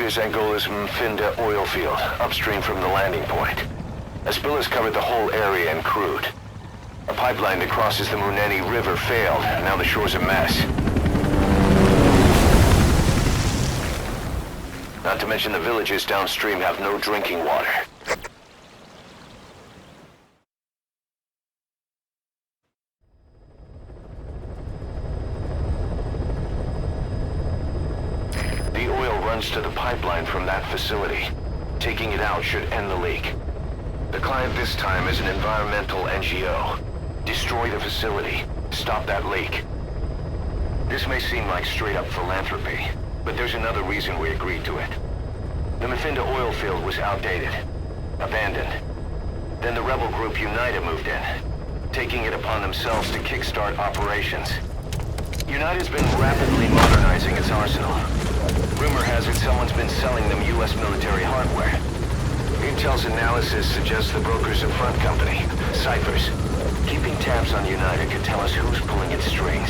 is Angola's Mfinda oil field, upstream from the landing point. A spill has covered the whole area and crude. A pipeline that crosses the Muneni River failed. Now the shore's a mess. Not to mention the villages downstream have no drinking water. The oil runs to the pipeline from that facility. Taking it out should end the leak. The client this time is an environmental NGO. Destroy the facility. Stop that leak. This may seem like straight-up philanthropy, but there's another reason we agreed to it. The Mfinda oil field was outdated, abandoned. Then the rebel group UNITA moved in, taking it upon themselves to kickstart operations. UNITA's been rapidly modernizing its arsenal. Rumor has it someone's been selling them U.S. military hardware. Intel's analysis suggests the broker's a front company, Cyphers. Keeping tabs on UNITA could tell us who's pulling its strings.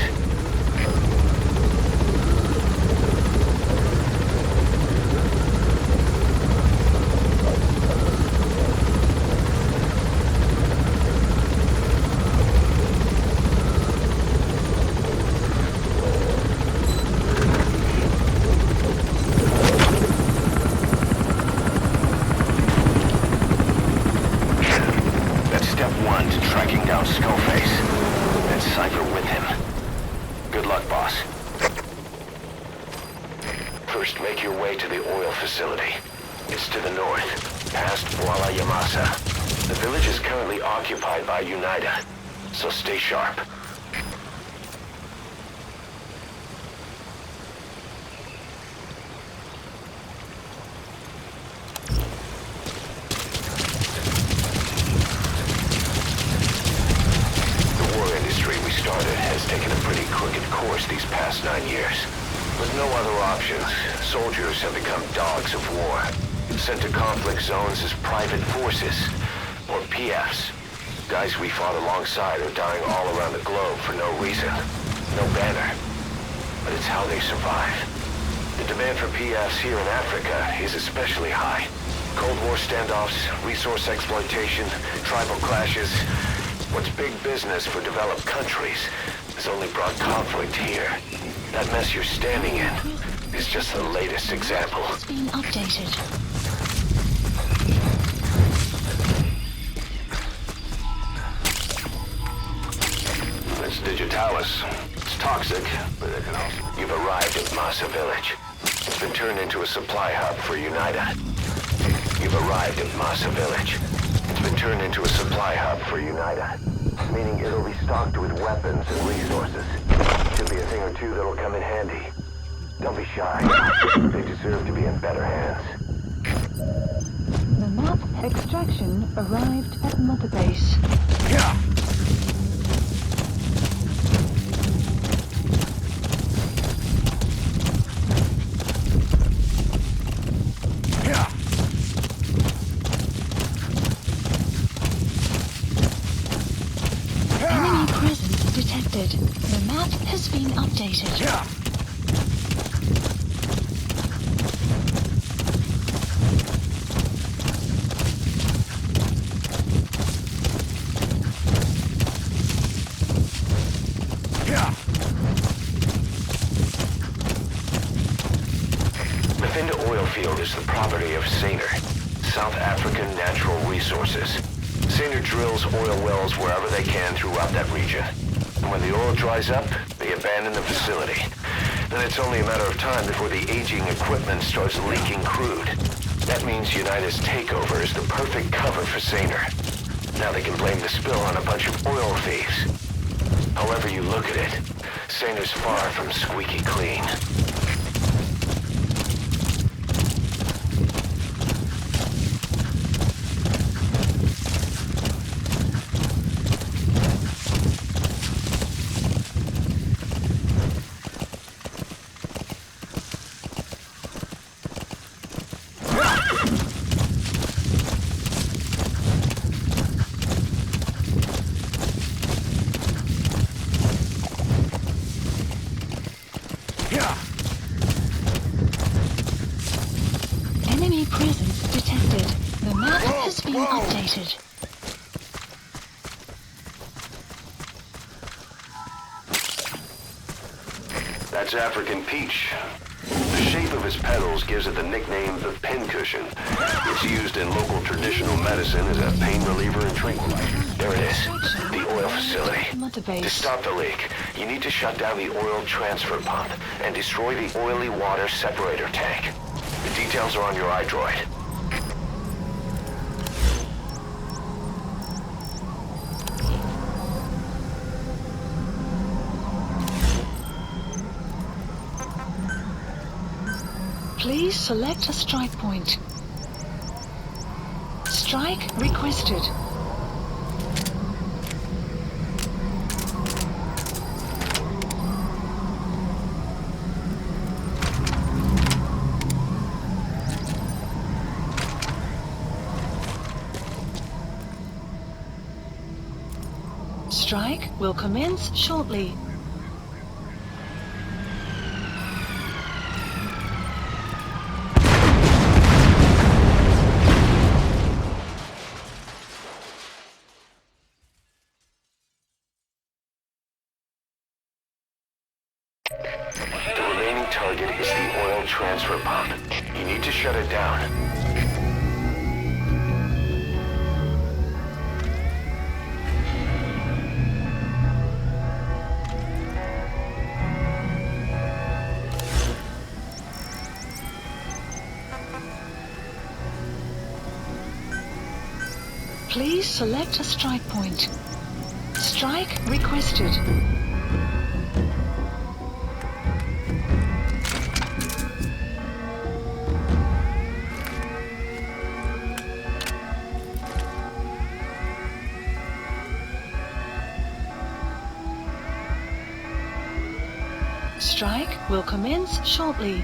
First, make your way to the oil facility. It's to the north, past Kuala Yamasa. The village is currently occupied by UNITA, so stay sharp. The war industry we started has taken a pretty crooked course these past 9 years. With no other options, soldiers have become dogs of war, sent to conflict zones as private forces, or PFs. Guys we fought alongside are dying all around the globe for no reason, no banner. But it's how they survive. The demand for PFs here in Africa is especially high. Cold War standoffs, resource exploitation, tribal clashes. What's big business for developed countries has only brought conflict here. That mess you're standing in is just the latest example. It's been updated. It's Digitalis. It's toxic, but it can also... You've arrived at Masa Village. It's been turned into a supply hub for UNITA. You've arrived at Masa Village. It's been turned into a supply hub for UNITA, meaning it'll be stocked with weapons and resources. Should be a thing or two that'll come in handy. Don't be shy. They deserve to be in better hands. The map extraction arrived at Mother Base. Yeah. Enemy presence detected. The map has been updated. Yeah. Mfinda oil field is the property of Saner, South African Natural Resources. Saner drills oil wells wherever they can throughout that region. And when the oil dries up, they abandon the facility. Then it's only a matter of time before the aging equipment starts leaking crude. That means UNITA's takeover is the perfect cover for Saner. Now they can blame the spill on a bunch of oil thieves. However you look at it, Saner's far from squeaky clean. presence detected. The map has been updated. That's African peach. The shape of its petals gives it the nickname the pincushion. It's used in local traditional medicine as a pain reliever and tranquilizer. There it is, the oil facility. Mother base. To stop the leak, you need to shut down the oil transfer pump and destroy the oily water separator tank. The details are on your iDroid. Please select a strike point. Strike requested. Strike will commence shortly. The remaining target is the oil transfer pump. You need to shut it down. Please select a strike point. Strike requested. Strike will commence shortly.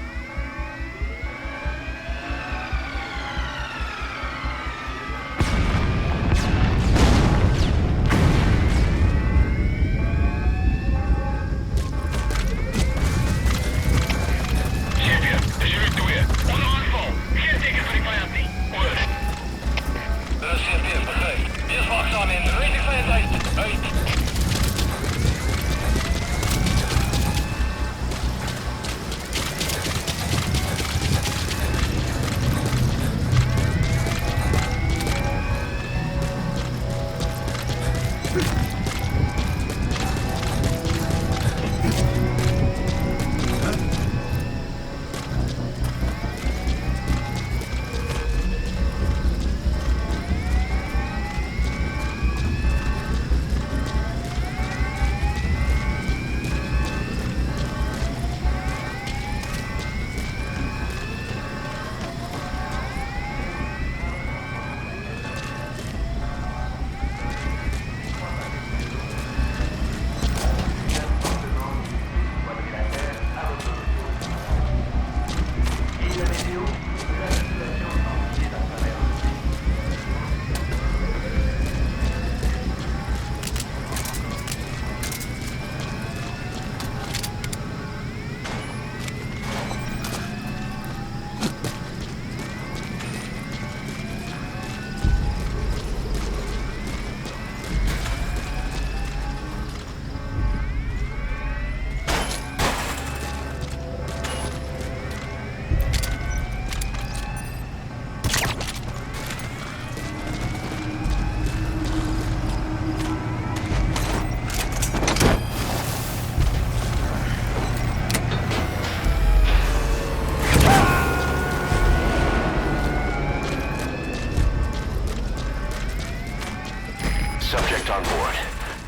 Subject on board.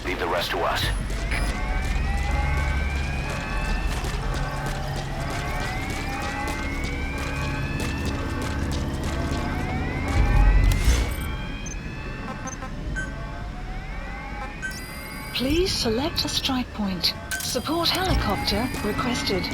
Leave the rest to us. Please select a strike point. Support helicopter requested.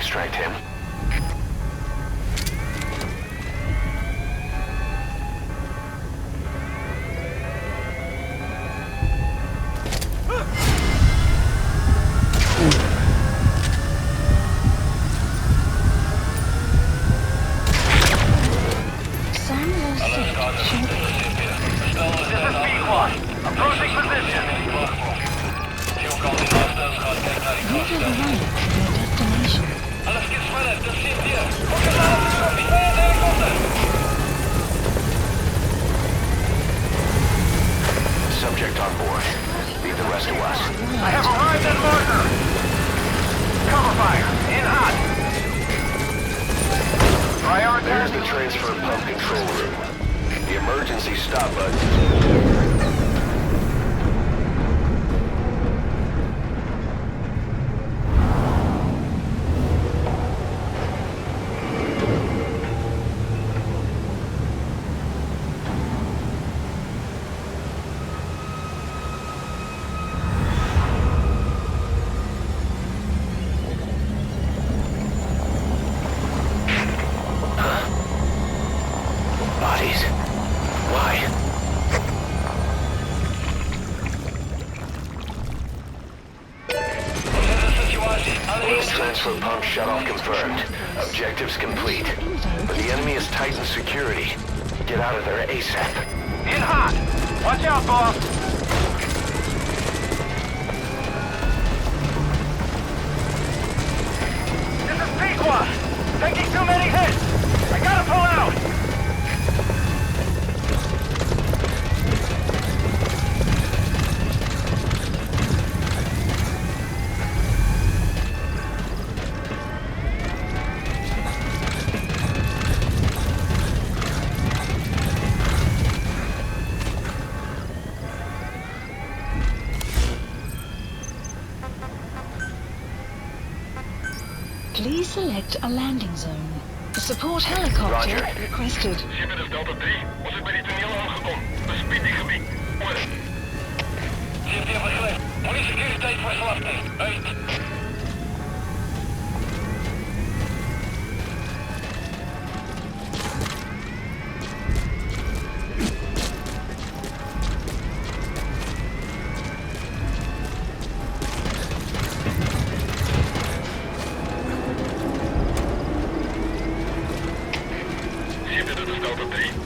distract him. Sam will sit shortly. This is B-Quad. Approaching position. Leave your running to your destination. Subject on board. Leave the rest to us. I have arrived at marker. Cover fire. In hot. There's the transfer pump control room. The emergency stop button. Bodies. Why? Transfer pump shut-off confirmed. Objectives complete. But the enemy is tightened security. Get out of there ASAP. In hot. Watch out, boss. This is B-Quad. Taking too many hits. I gotta pull out. Please select a landing zone. Support helicopter Roger. requested. Schipper is Delta 3. Was ik bij die toneel aangekomen. Bespied die gebied. Over. CFT vergelijk. Money securiteit voor slachting. Uit.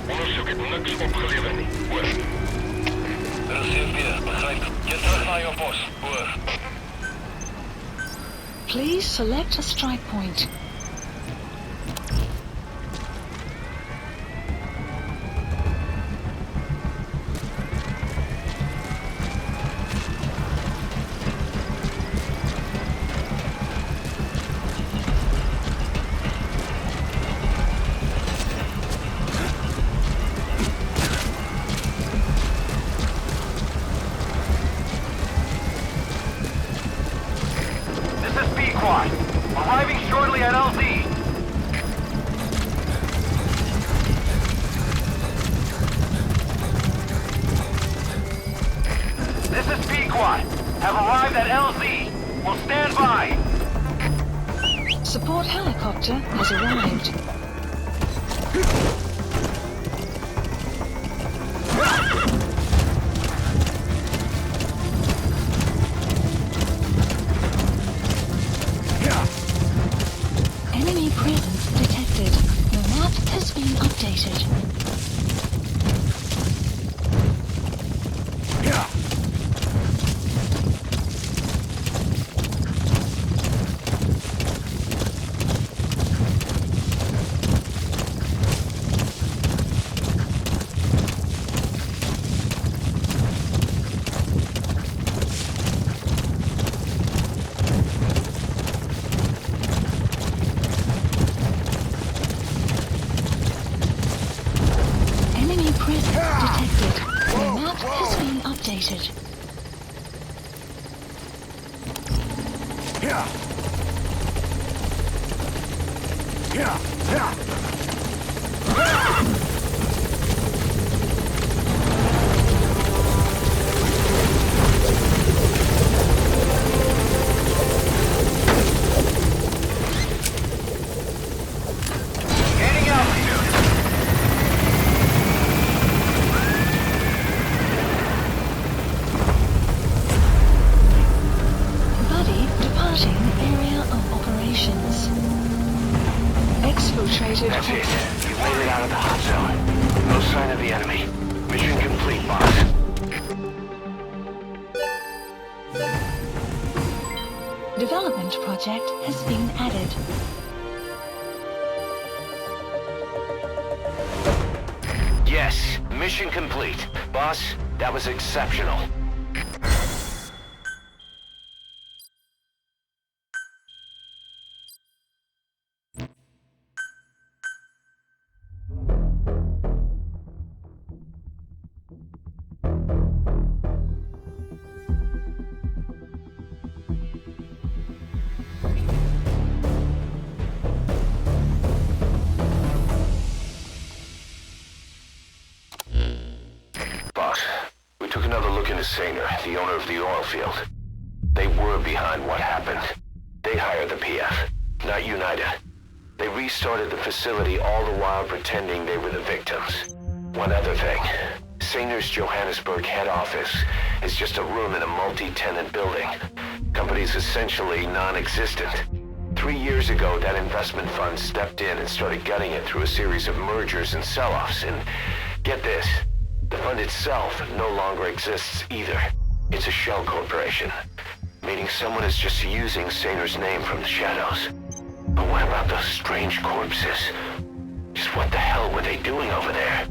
Onderzoek het niks opgeleverd. Hoor. Dat is CFB, begrijp. Je terug naar je post. Hoor. Please select a strike point. Arriving shortly at LZ. This is P-Quad. Have arrived at LZ. Will stand by. Support helicopter has arrived. Enemy presence detected. The map has been updated. Enemy presence detected. The map has been updated. That's it. You've made it out of the hot zone. No sign of the enemy. Mission complete, boss. Development project has been added. Yes, mission complete. Boss, that was exceptional. Boss, we took another look into Saner, the owner of the oil field. They were behind what happened. They hired the PF, not United. They restarted the facility all the while pretending they were the victims. One other thing. Saner's Johannesburg head office is just a room in a multi-tenant building. Company's essentially non-existent. 3 years ago, that investment fund stepped in and started gutting it through a series of mergers and sell-offs. And get this, the fund itself no longer exists either. It's a shell corporation, meaning someone is just using Saner's name from the shadows. But what about those strange corpses? Just what the hell were they doing over there?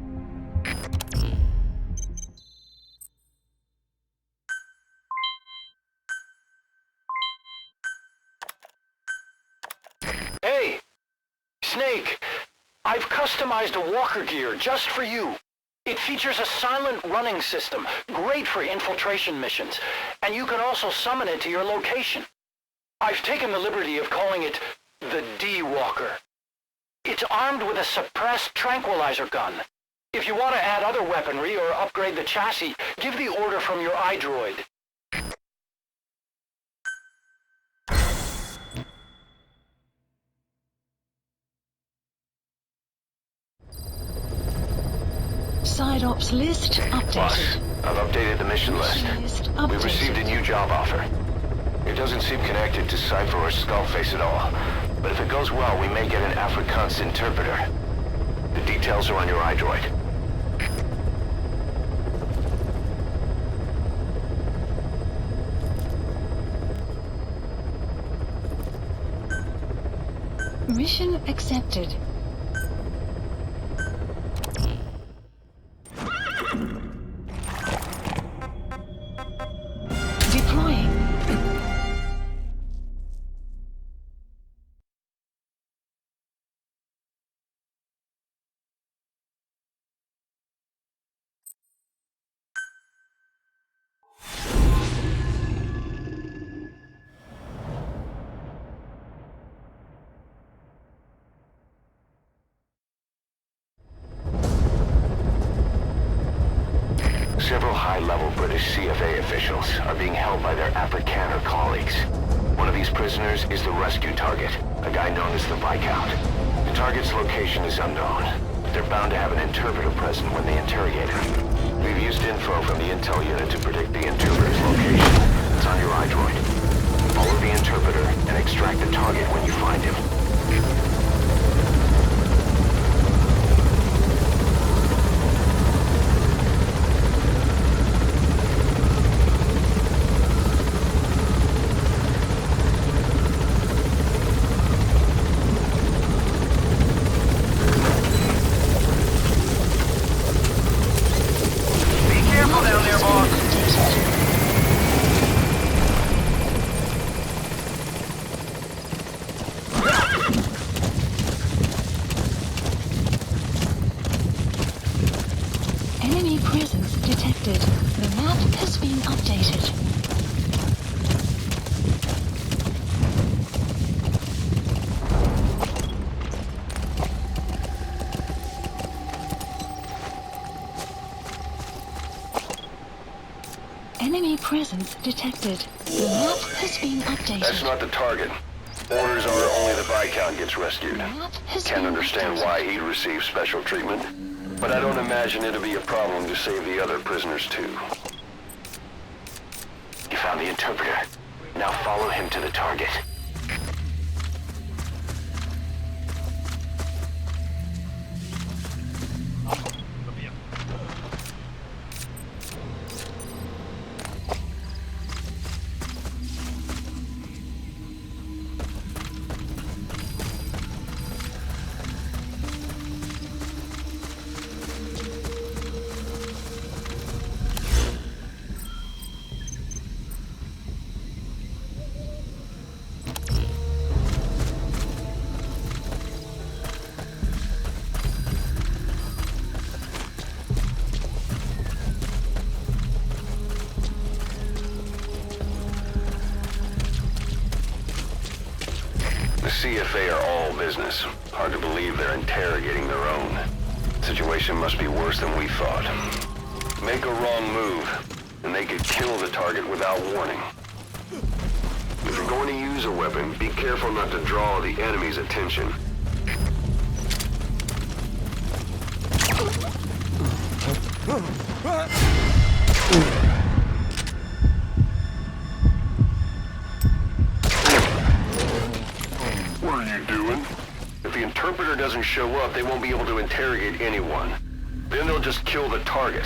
Hey! Snake! I've customized a walker gear just for you. It features a silent running system, great for infiltration missions, and you can also summon it to your location. I've taken the liberty of calling it the D-Walker. It's armed with a suppressed tranquilizer gun. If you want to add other weaponry or upgrade the chassis, give the order from your iDroid. Side ops list Boss, updated. I've updated the mission list. We received a new job offer. It doesn't seem connected to Cypher or Skullface at all. But if it goes well, we may get an Afrikaans interpreter. The details are on your iDroid. Mission accepted. Deploying. Several high-level British CFA officials are being held by their Afrikaner colleagues. One of these prisoners is the rescue target, a guy known as the Viscount. The target's location is unknown, but they're bound to have an interpreter present when they interrogate him. We've used info from the intel unit to predict the interpreter's location. It's on your iDroid. Follow the interpreter and extract the target when you find him. Enemy presence detected. The map has been updated. Enemy presence detected. The map has been updated. That's not the target. Orders are only the Viscount gets rescued. Map has Can't been understand updated. why he'd receive special treatment, but I don't imagine it'll be a problem to save the other prisoners too. You found the interpreter. Now follow him to the target. CFA are all business. Hard to believe they're interrogating their own. Situation must be worse than we thought. Make a wrong move, and they could kill the target without warning. If you're going to use a weapon, be careful not to draw the enemy's attention. What are you doing? If the interpreter doesn't show up, they won't be able to interrogate anyone. Then they'll just kill the target.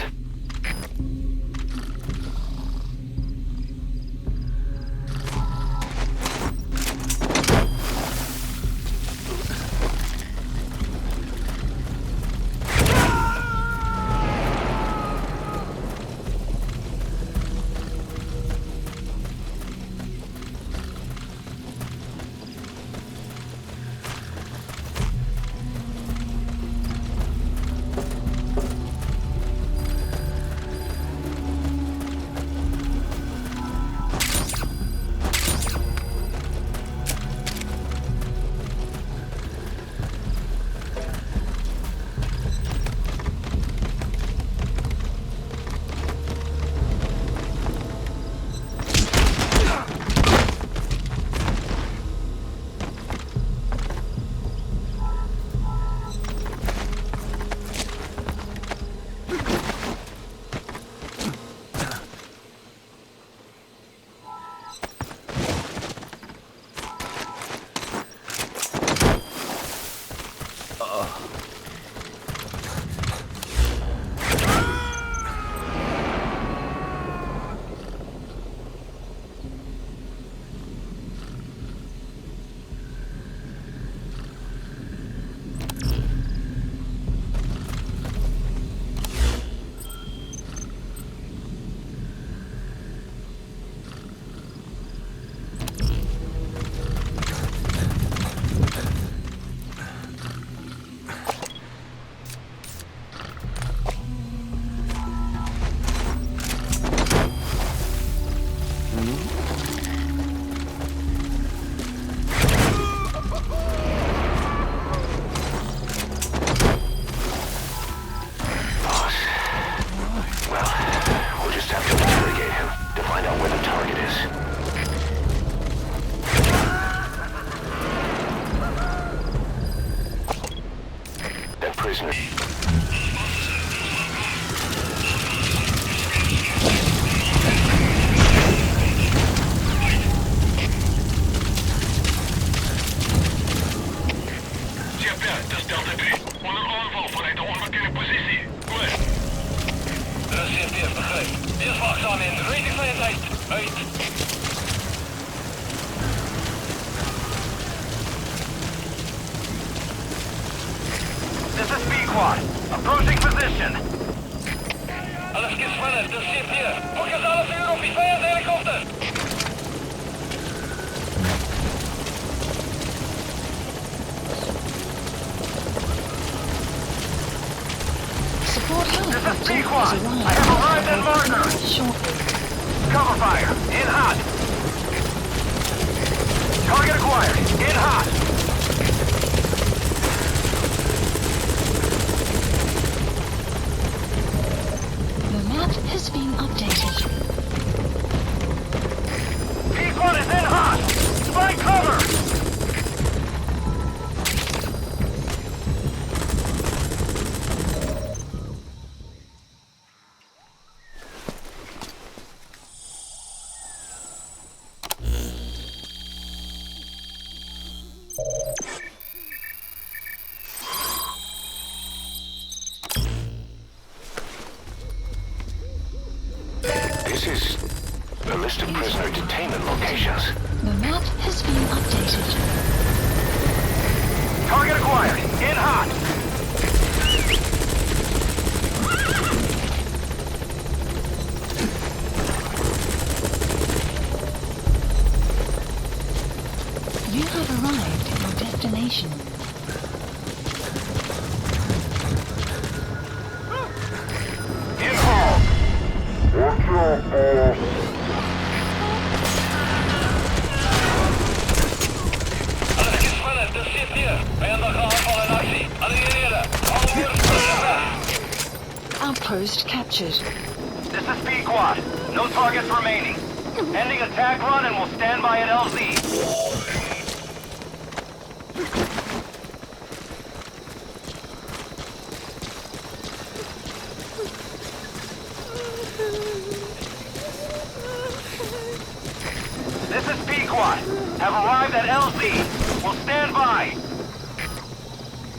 Prisoner. Dat is Delta 3. Onder aanval vanuit de onbekende positie. Goed. Dat is CFD, begrijp. Eerst wachtzaam in. Rating veiligheid. Uit. This is B-Quad. Approaching position. Alles geht sneller. Dat is CFD. Focus alles uur op die vijandshelikopter. Support helicopter This is Pequod. has I have arrived at marker. shortly. Cover fire. In hot. Target acquired. In hot. The map has been updated. Pequod is in hot. Find cover. This is a list of prisoner detainment locations. The map has been updated. Target acquired. In hot. You have arrived at your destination. In hall. Watch out, boss. Alles ist Outpost captured. This is Pequod. No targets remaining. Ending attack run and we'll stand by at LZ. This is Pequod. Have arrived at LZ. We'll stand by.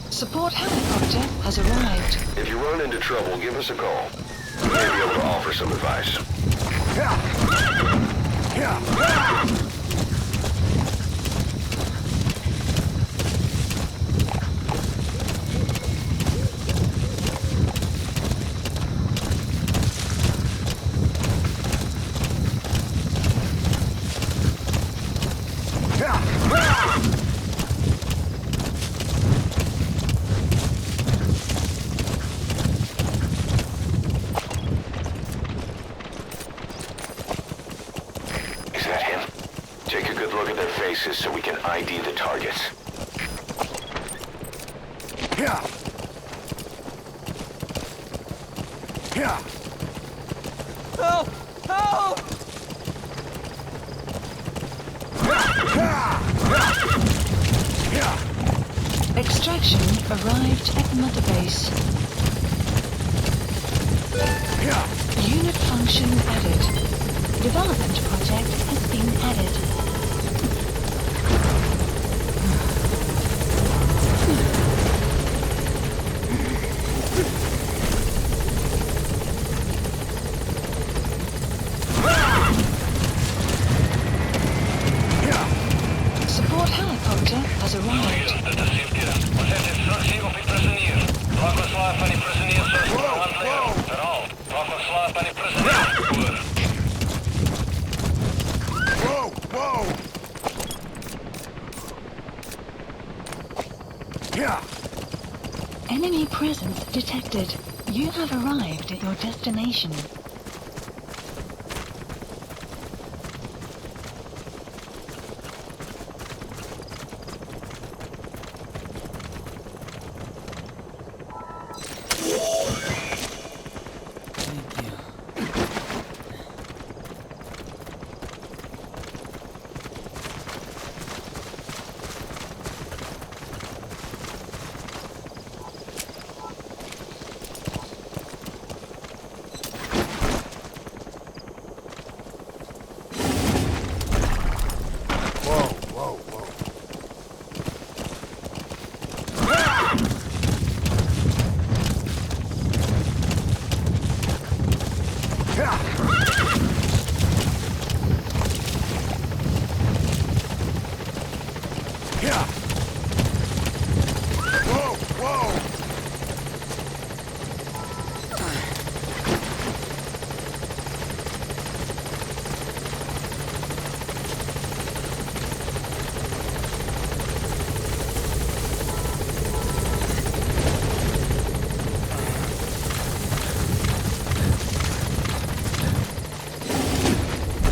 Support helicopter has arrived. If you run into trouble, give us a call. We may be able to offer some advice. Is that him? Take a good look at their faces so we can ID the targets. Help! Help! Extraction arrived at Mother Base. Unit function added. Development project has been added. Support helicopter has arrived. Enemy presence detected. You have arrived at your destination.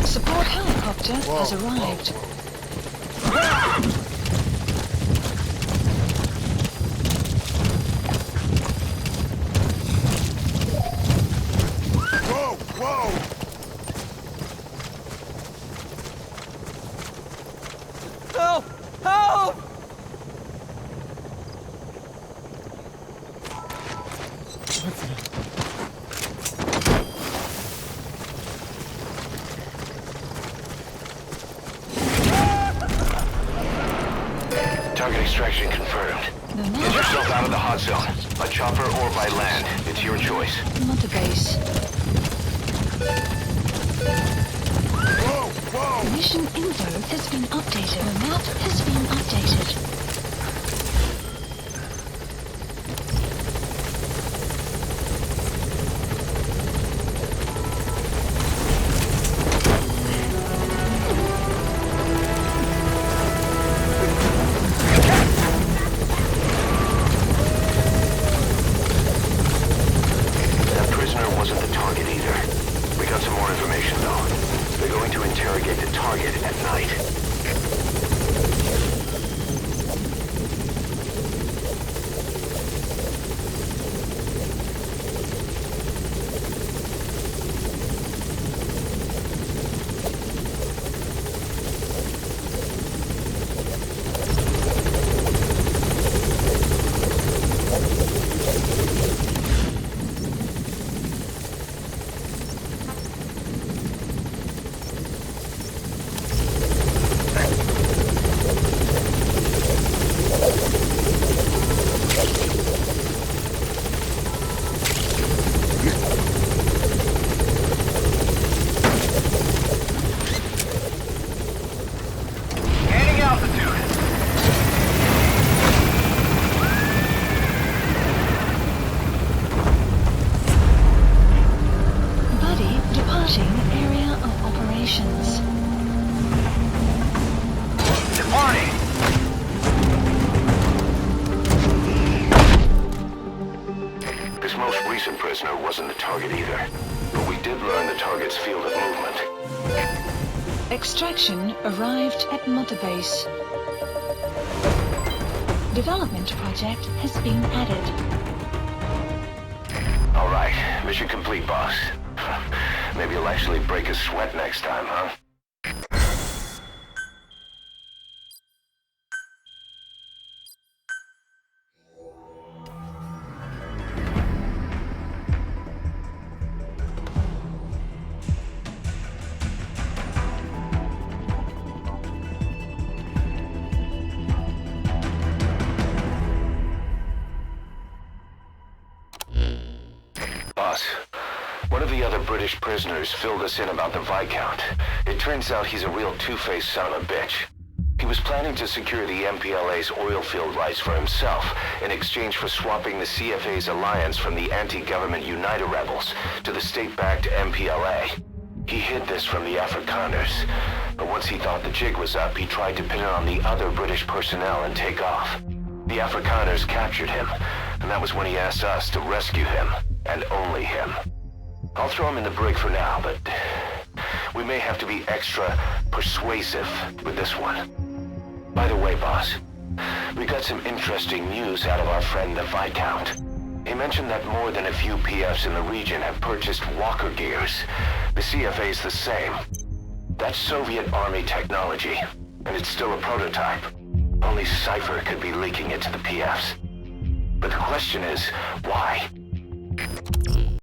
Support helicopter has arrived. Help! Help! Target extraction confirmed. Get yourself out of the hot zone. A chopper or by land. It's your choice. Mother Base. Mission info has been updated. The map has been updated. That prisoner wasn't the target either. We got some more information though. They're going to interrogate the target at night. This most recent prisoner wasn't the target either, but we did learn the target's field of movement. Extraction arrived at Mother Base. Development project has been added. All right, mission complete, boss. Maybe you'll actually break a sweat next time, huh? Boss, one of the other British prisoners filled us in about the Viscount. It turns out he's a real two-faced son of a bitch. He was planning to secure the MPLA's oil field rights for himself in exchange for swapping the CFA's alliance from the anti-government United rebels to the state-backed MPLA. He hid this from the Afrikaners, but once he thought the jig was up, he tried to pin it on the other British personnel and take off. The Afrikaners captured him, and that was when he asked us to rescue him, and only him. I'll throw him in the brig for now, but we may have to be extra persuasive with this one. By the way, boss, we got some interesting news out of our friend the Viscount. He mentioned that more than a few PFs in the region have purchased walker gears. The CFA's the same. That's Soviet Army technology, and it's still a prototype. Only Cypher could be leaking it to the PFs. But the question is, why?